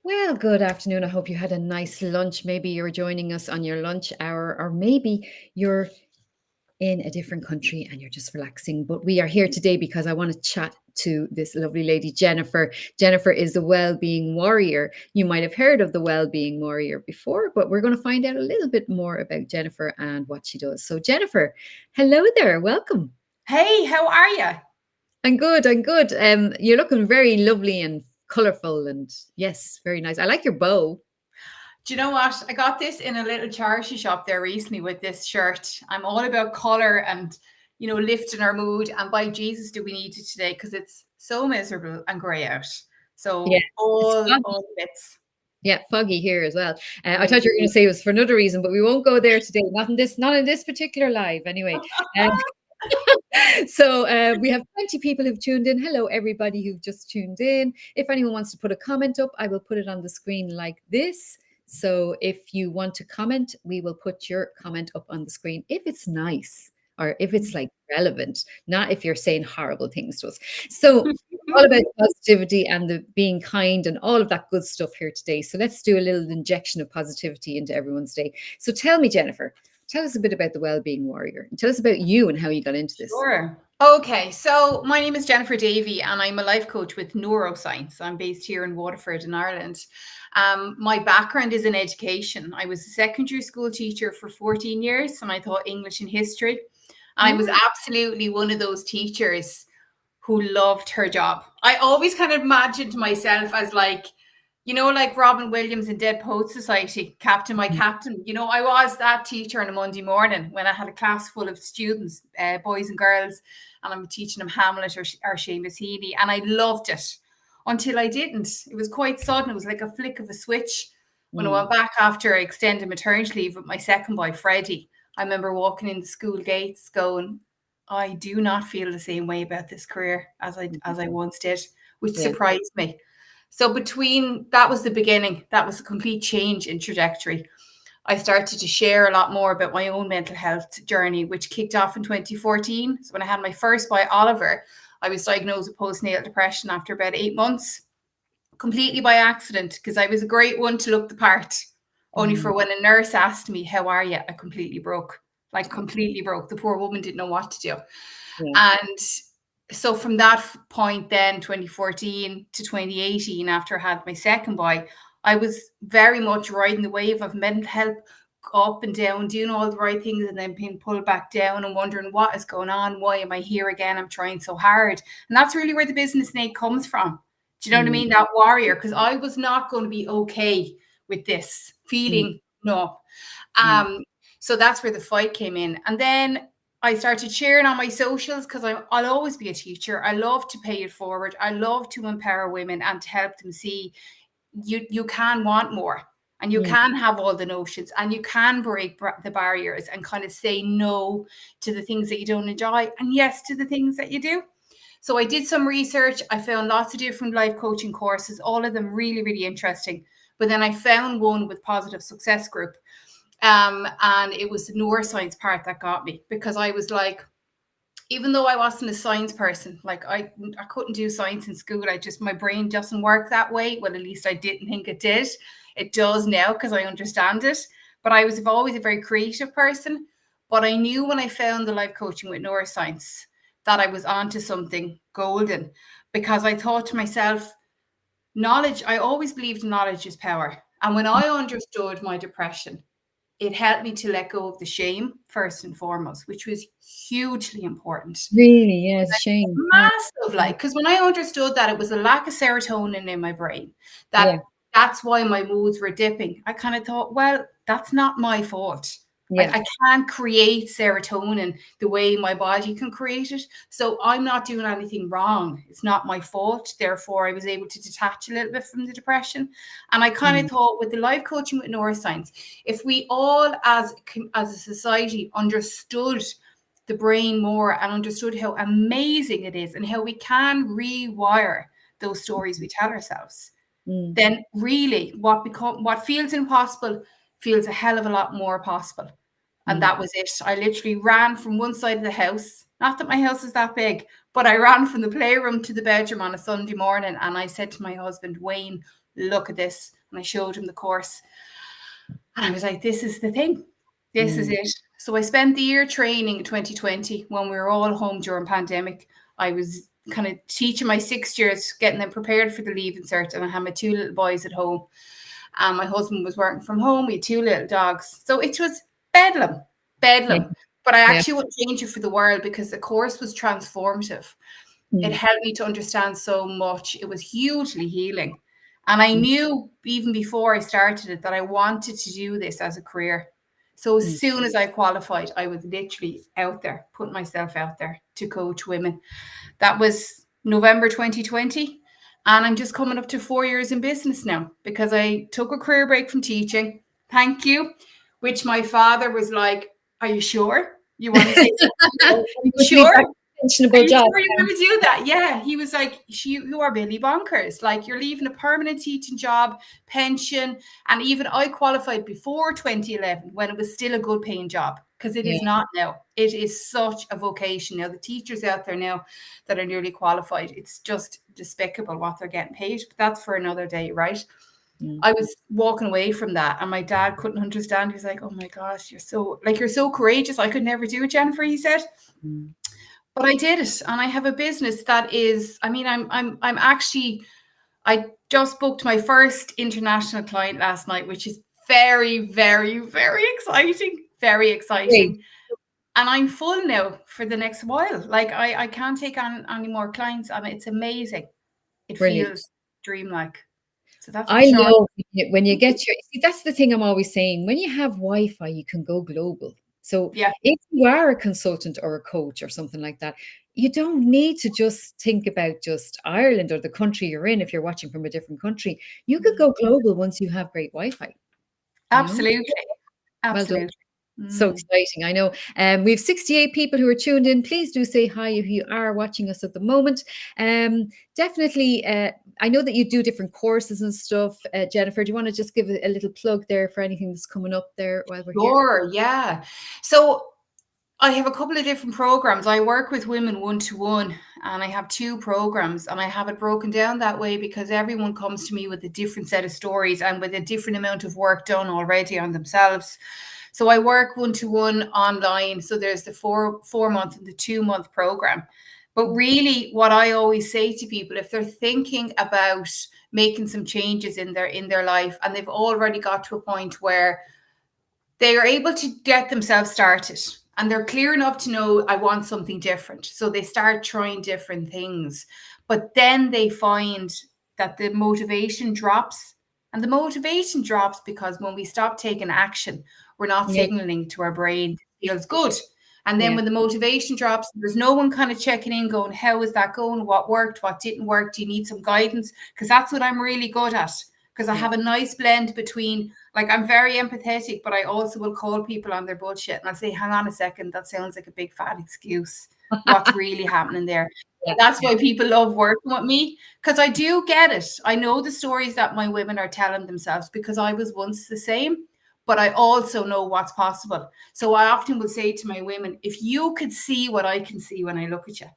Well, good afternoon. I hope you had a nice lunch. Maybe you're joining us on your lunch hour, or maybe you're in a different country and you're just relaxing. But we are here today because I want to chat to this lovely lady, Jennifer. Jennifer is the well-being warrior. You might have heard of the well-being warrior before, but we're going to find out a little bit more about Jennifer and what she does. So, Jennifer, hello there. Welcome. Hey, how are you? I'm good. I'm good. You're looking very lovely and colorful, and yes, very nice. I like your bow. Do you know what? I got this in a little charity shop there recently with this shirt. I'm all about color and, lifting our mood. And by Jesus, do we need it today? Because it's so miserable and grey out. Yeah, So it's all foggy. the bits. Yeah, foggy here as well. I Mm. thought you were going to say it was for another reason, but we won't go there today. Not in this particular live, anyway. Um, so we have 20 people who've tuned in. Hello, everybody who've just tuned in. If anyone wants to put a comment up, I will put it on the screen like this. So if you want to comment, we will put your comment up on the screen if it's nice or if it's like relevant, not if you're saying horrible things to us. So all about positivity and the being kind and all of that good stuff here today. So let's do a little injection of positivity into everyone's day. So tell me, Jennifer, tell us a bit about the Wellbeing Warrior. And tell us about you and how you got into this. Sure. Okay, so my name is Jennifer Davey, and I'm a life coach with neuroscience. I'm based here in Waterford in Ireland. My background is in education. I was a secondary school teacher for 14 years, and I taught English and history. I was Oh, absolutely one of those teachers who loved her job. I always kind of imagined myself as like Robin Williams in Dead Poets Society, Captain My Captain. I was that teacher on a Monday morning when I had a class full of students, boys and girls, and I'm teaching them Hamlet or Seamus Heaney, and I loved it until I didn't. It was quite sudden. It was like a flick of a switch. When I mm, went back after extended maternity leave with my second boy, Freddie, I remember walking in the school gates going, I do not feel the same way about this career as I once did, which yeah. surprised me. So between that was the beginning, that was a complete change in trajectory. I started to share a lot more about my own mental health journey, which kicked off in 2014. So when I had my first boy, Oliver, I was diagnosed with postnatal depression after about 8 months, completely by accident, because I was a great one to look the part. Only Mm, for when a nurse asked me, how are you? I completely broke, like completely broke. The poor woman didn't know what to do. yeah. And so from that point then 2014 to 2018, after I had my second boy, I was very much riding the wave of mental health, up and down, doing all the right things and then being pulled back down and wondering what is going on, why am I here again, I'm trying so hard. And that's really where the business Nate comes from. Do you know what I Mm, mean? That warrior, because I was not going to be okay with this mm, feeling. No. mm, um so that's where the fight came in. And then I started sharing on my socials because I'll always be a teacher. I love to pay it forward. I love to empower women and to help them see you can want more, and you mm, can have all the notions, and you can break the barriers and kind of say no to the things that you don't enjoy and yes to the things that you do. So I did some research. I found lots of different life coaching courses, all of them really, really interesting. But then I found one with Positive Success Group. And it was the neuroscience part that got me, because I was like, even though I wasn't a science person, like I couldn't do science in school. My brain doesn't work that way. Well, at least I didn't think it did. It does now because I understand it. But I was always a very creative person. But I knew when I found the life coaching with neuroscience that I was onto something golden, because I thought to myself, knowledge, I always believed knowledge is power. And when I understood my depression, it helped me to let go of the shame first and foremost, which was hugely important. really, yeah, it's a shame. Yeah, Massive, like, because when I understood that it was a lack of serotonin in my brain, yeah, that's why my moods were dipping, I kind of thought, well, that's not my fault. Like, yeah. I can't create serotonin the way my body can create it. So I'm not doing anything wrong. It's not my fault. Therefore, I was able to detach a little bit from the depression. And I kind Mm, of thought, with the life coaching with neuroscience, if we all as a society understood the brain more and understood how amazing it is and how we can rewire those stories we tell ourselves, mm, then really what feels impossible feels a hell of a lot more possible. And mm. that was it. I literally ran from one side of the house. Not that my house is that big, but I ran from the playroom to the bedroom on a Sunday morning, and I said to my husband, Wayne, look at this. and I showed him the course. And I was like, this is the thing. This is it. So I spent the year training in 2020 when we were all home during pandemic. I was kind of teaching my 6th years, getting them prepared for the Leaving Cert, and I had my 2 little boys at home. And my husband was working from home. We had 2 little dogs. So it was bedlam. Yeah. But I actually wouldn't change it for the world because the course was transformative. It helped me to understand so much. It was hugely healing. And I knew even before I started it that I wanted to do this as a career. So as soon as I qualified, I was literally out there, putting myself out there to coach women. That was November 2020. And I'm just coming up to 4 years in business now because I took a career break from teaching. Thank you. Which my father was like, are you sure? You want to take Are you sure? Are you sure you want to do that? Yeah. He was like, you are Billy bonkers. Like, you're leaving a permanent teaching job, pension. And even I qualified before 2011 when it was still a good paying job, because it is not now. It is such a vocation. Now, the teachers out there now that are nearly qualified, it's just despicable what they're getting paid. But that's for another day, right? I was walking away from that, and my dad couldn't understand. He was like, oh my gosh, you're so courageous. I could never do it, Jennifer, he said. But I did it, and I have a business that is, I mean, I'm actually, I just booked my first international client last night, which is very, very, very exciting. Very exciting. Great. And I'm full now for the next while. Like, I can't take on any more clients, and it's amazing. It feels dreamlike. So that's I love when you get your, see, that's the thing I'm always saying. When you have Wi-Fi, you can go global. So if you are a consultant or a coach or something like that, you don't need to just think about just Ireland or the country you're in. If you're watching from a different country, you could go global once you have great Wi-Fi. Absolutely. Absolutely. Well, so exciting. I know. We have 68 people who are tuned in. Please do say hi if you are watching us at the moment. Definitely, I know that you do different courses and stuff. Jennifer, do you want to just give a little plug there for anything that's coming up there while we're here? Sure, yeah. So I have a couple of different programs. I work with women one-to-one, and I have 2 programs, and I have it broken down that way because everyone comes to me with a different set of stories and with a different amount of work done already on themselves. So I work one-to-one online. So there's the 4-month and the 2-month program. But really, what I always say to people, if they're thinking about making some changes in their life, and they've already got to a point where they are able to get themselves started, and they're clear enough to know, I want something different. So they start trying different things, but then they find that the motivation drops. And the motivation drops because when we stop taking action, we're not signaling to our brain it feels good. And then when the motivation drops, there's no one kind of checking in going, how is that going? What worked? What didn't work? Do you need some guidance? Because that's what I'm really good at. Because I have a nice blend between, like, I'm very empathetic, but I also will call people on their bullshit. And I'll say, hang on a second, that sounds like a big fat excuse. What's really happening there? That's why people love working with me, because I do get it. I know the stories that my women are telling themselves because I was once the same, but I also know what's possible. So I often will say to my women, if you could see what I can see when I look at you,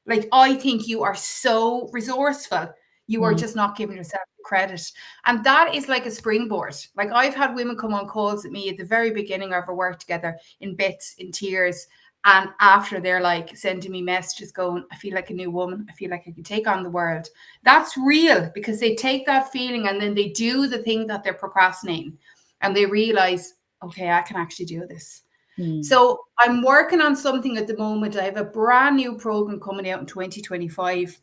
like, I think you are so resourceful. You are just not giving yourself credit. And that is like a springboard. Like, I've had women come on calls with me at the very beginning of our work together in bits, in tears. And after, they're like sending me messages going, I feel like a new woman. I feel like I can take on the world. That's real, because they take that feeling and then they do the thing that they're procrastinating. And they realize, okay, I can actually do this. So I'm working on something at the moment. I have a brand new program coming out in 2025.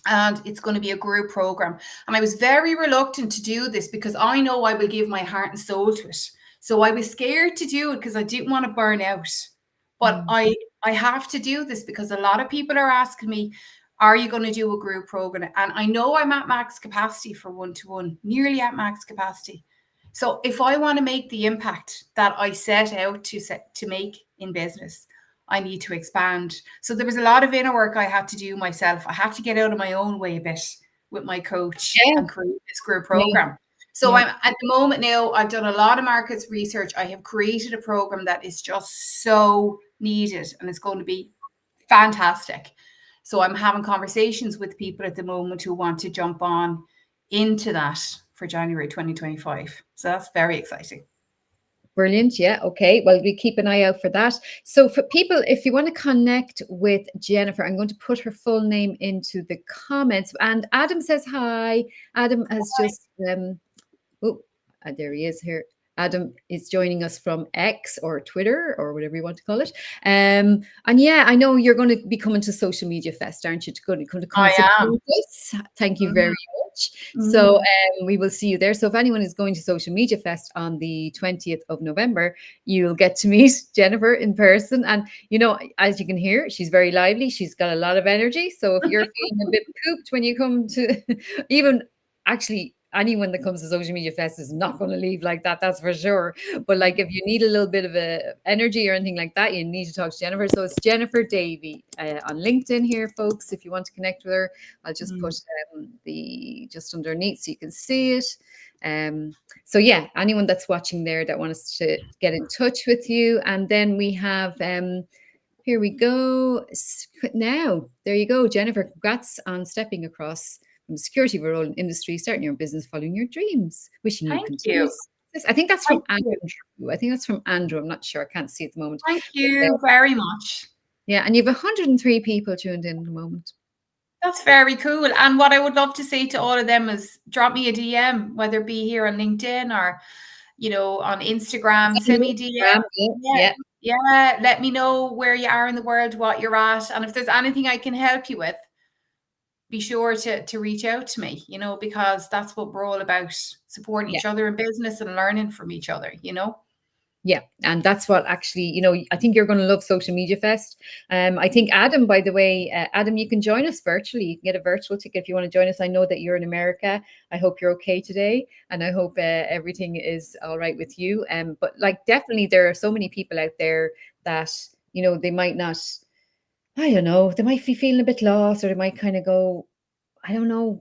And it's going to be a group program. And I was very reluctant to do this because I know I will give my heart and soul to it. So I was scared to do it because I didn't want to burn out. But I have to do this because a lot of people are asking me, are you going to do a group program? And I know I'm at max capacity for one-to-one, nearly at max capacity. So if I want to make the impact that I set out to make in business, I need to expand. So there was a lot of inner work I had to do myself. I had to get out of my own way a bit with my coach and create this group program. So I'm at the moment now, I've done a lot of markets research. I have created a program that is just so needed, and it's going to be fantastic. So I'm having conversations with people at the moment who want to jump on into that for January 2025. So that's very exciting. Brilliant. Yeah. Okay. Well, we keep an eye out for that. So for people, if you want to connect with Jennifer, I'm going to put her full name into the comments. And Adam says hi. Adam has just there he is here. Adam is joining us from X or Twitter or whatever you want to call it. And yeah, I know you're going to be coming to Social Media Fest, aren't you? To come I am. support us. Thank you very much. So we will see you there. So if anyone is going to Social Media Fest on the 20th of November, you'll get to meet Jennifer in person. And, you know, as you can hear, she's very lively. She's got a lot of energy. So if you're feeling a bit pooped when you come to even actually anyone that comes to Social Media Fest is not going to leave like that, that's for sure. But like if you need a little bit of energy or anything like that, you need to talk to Jennifer. So it's Jennifer Davey on LinkedIn here, folks. If you want to connect with her, I'll just put the just underneath so you can see it. So yeah, anyone that's watching there that wants to get in touch with you. And then we have here we go. Now, there you go, Jennifer. Congrats on stepping across from the security role in industry, starting your business, following your dreams. Wishing you continued success. I think that's from Andrew. I think that's from Andrew. I'm not sure. I can't see at the moment. Thank you very much. Yeah, and you have 103 people tuned in at the moment. That's very cool. And what I would love to say to all of them is drop me a DM, whether it be here on LinkedIn or, you know, on Instagram. Send me a DM. Yeah. Let me know where you are in the world, what you're at. And if there's anything I can help you with, be sure to reach out to me, you know, because that's what we're all about, supporting each other in business and learning from each other, you know. Yeah, and that's what actually, you know, I think you're going to love Social Media Fest. I think Adam, by the way, Adam, you can join us virtually. You can get a virtual ticket if you want to join us. I know that you're in America. I hope you're okay today, and I hope everything is all right with you. But like, definitely, there are so many people out there that, you know, they might not, I don't know, they might be feeling a bit lost, or they might kind of go, I don't know,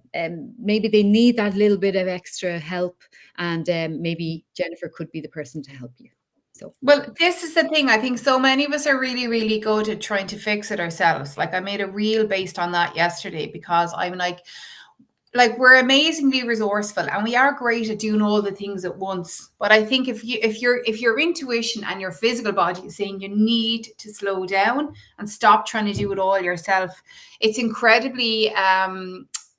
maybe they need that little bit of extra help, and maybe Jennifer could be the person to help you. So, well, this is the thing. I think so many of us are really, really good at trying to fix it ourselves. Like I made a reel based on that yesterday, because I'm like we're amazingly resourceful and we are great at doing all the things at once. But I think if your intuition and your physical body is saying you need to slow down and stop trying to do it all yourself, it's incredibly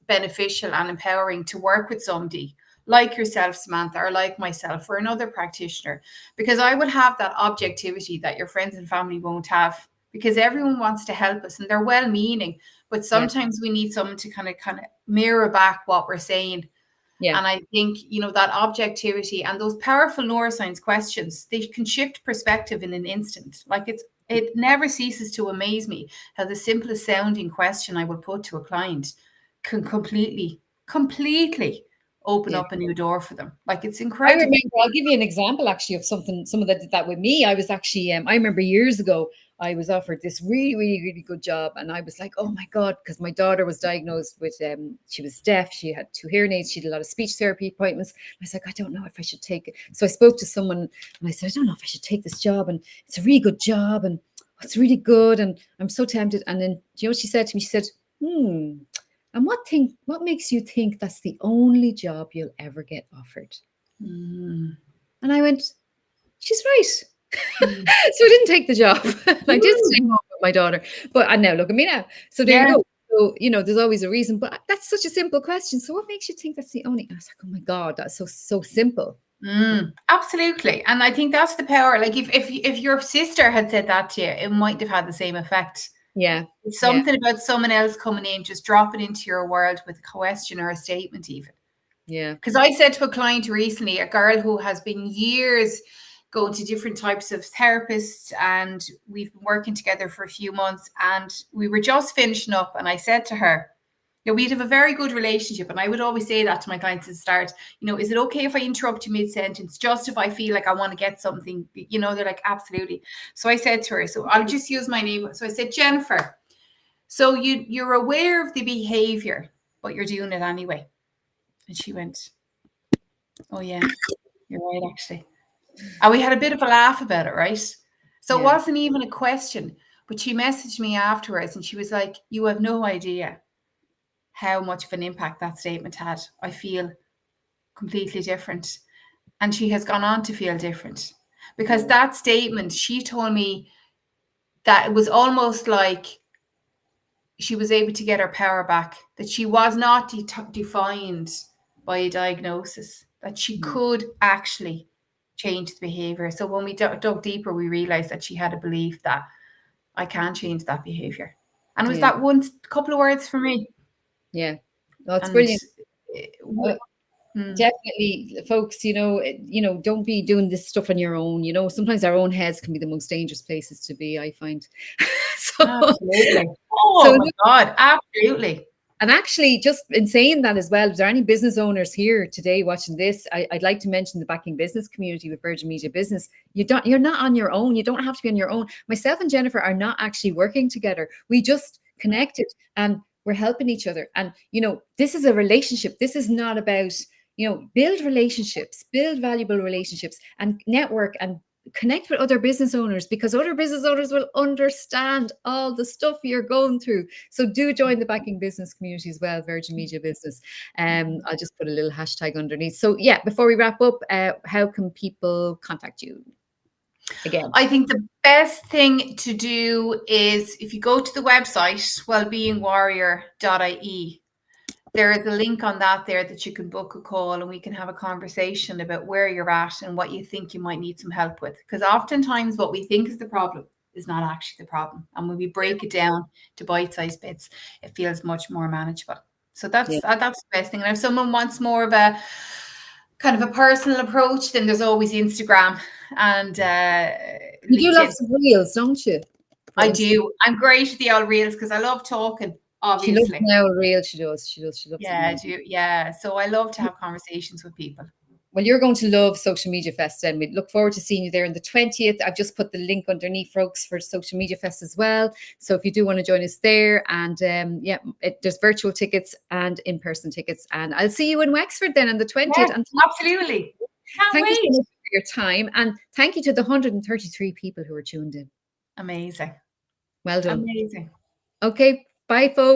beneficial and empowering to work with somebody like yourself, Samantha, or like myself, or another practitioner, because I would have that objectivity that your friends and family won't have, because everyone wants to help us and they're well-meaning, but sometimes we need someone to kind of mirror back what we're saying. Yeah. And I think, you know, that objectivity and those powerful neuroscience questions, they can shift perspective in an instant. Like it never ceases to amaze me how the simplest sounding question I will put to a client can completely open up a new door for them. Like it's incredible. I remember, I'll give you an example actually of someone that did that with me. I was actually, I remember years ago, I was offered this really, really, really good job. And I was like, oh my God, because my daughter was diagnosed with, she was deaf. She had 2 hearing aids. She did a lot of speech therapy appointments. I was like, I don't know if I should take it. So I spoke to someone and I said, I don't know if I should take this job. And it's a really good job. And it's really good. And I'm so tempted. And then, do you know what she said to me? She said, and what makes you think that's the only job you'll ever get offered? And I went, she's right. So I didn't take the job. I did stay home with my daughter. But and now look at me now. So there you go. So, you know, there's always a reason. But that's such a simple question. So what makes you think that's the only? I was like, oh my God, that's so simple. Absolutely. And I think that's the power. Like if your sister had said that to you, it might have had the same effect. Yeah. It's something about someone else coming in, just dropping into your world with a question or a statement even. Yeah. Because I said to a client recently, a girl who has been years going to different types of therapists, and we've been working together for a few months, and we were just finishing up, and I said to her, you know, we'd have a very good relationship. And I would always say that to my clients at the start, you know, is it okay if I interrupt you mid-sentence, just if I feel like I want to get something, you know? They're like, absolutely. So I said to her, so I'll just use my name. So I said, Jennifer, so you're aware of the behavior, but you're doing it anyway. And she went, oh yeah, you're right, actually. And we had a bit of a laugh about it, right? So it wasn't even a question, but she messaged me afterwards and she was like, you have no idea how much of an impact that statement had. I feel completely different. And she has gone on to feel different. Because that statement, she told me that it was almost like she was able to get her power back, that she was not defined by a diagnosis, that she could actually change the behavior. So when we dug deeper, we realized that she had a belief that I can change that behavior. And it was that one couple of words for me. Yeah. That's And brilliant. Definitely, folks, don't be doing this stuff on your own. Sometimes our own heads can be the most dangerous places to be, I find. Absolutely. Oh my God, absolutely. And actually, just in saying that as well, is there any business owners here today watching this? I'd like to mention the Backing Business community with Virgin Media Business. You're not on your own. You don't have to be on your own. Myself and Jennifer are not actually working together. We just connected and we're helping each other. And, this is a relationship. This is not about, build relationships, build valuable relationships and network and connect with other business owners, because other business owners will understand all the stuff you're going through. So do join the Backing Business community as well, Virgin Media Business. I'll just put a little hashtag underneath. So yeah, before we wrap up, how can people contact you? Again, I think the best thing to do is, if you go to the website, wellbeingwarrior.ie, there is a link on that there that you can book a call and we can have a conversation about where you're at and what you think you might need some help with. Because oftentimes what we think is the problem is not actually the problem. And when we break it down to bite-sized bits, it feels much more manageable. So that's the best thing. And if someone wants more of a kind of a personal approach, then there's always Instagram and you do love some reels, don't you? I do. I'm great at the old reels because I love talking. Obviously. She loves now real. She loves. Yeah, I do. Yeah. So I love to have conversations with people. Well, you're going to love Social Media Fest, and we look forward to seeing you there on the 20th. I've just put the link underneath, folks, for Social Media Fest as well. So if you do want to join us there, and there's virtual tickets and in-person tickets, and I'll see you in Wexford then on the 20th. Yes, absolutely. Thank you so much for your time, and thank you to the 133 people who are tuned in. Amazing. Well done. Amazing. Okay, bye, folks.